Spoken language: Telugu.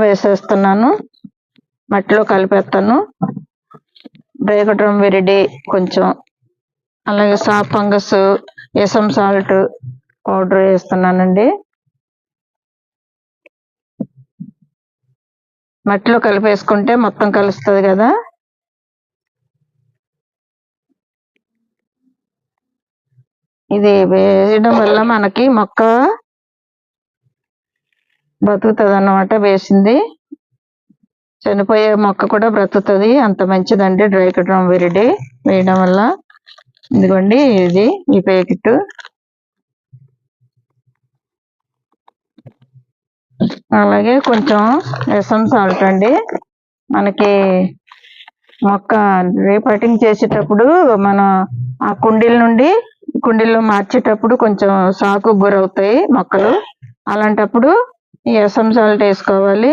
వేసేస్తున్నాను, మట్టిలో కలిపేస్తాను. డ్రైగడ్రమ్ విరిడి కొంచెం, అలాగే సాప్ ఫంగస్, ఎసమ్ సాల్ట్ పౌడర్ వేస్తున్నానండి. మట్టిలో కలిపేసుకుంటే మొత్తం కలుస్తుంది కదా. ఇది వేయడం వల్ల మనకి మొక్క బ్రతుకుతుంది అన్నమాట. వేసింది చనిపోయే మొక్క కూడా బ్రతుకుతుంది, అంత మంచిదండి డ్రైగడ్రమ్ విరిడి వేయడం వల్ల. ఇదిగోండి ఇది ఈ ప్యాకెట్. అలాగే కొంచెం ఎసమ్ సాల్ట్ అండి. మనకి మొక్క రీపటింగ్ చేసేటప్పుడు మనం ఆ కుండీల్లో మార్చేటప్పుడు కొంచెం సాకు గురవుతాయి మొక్కలు. అలాంటప్పుడు ఈ ఎసమ్ సాల్ట్ వేసుకోవాలి.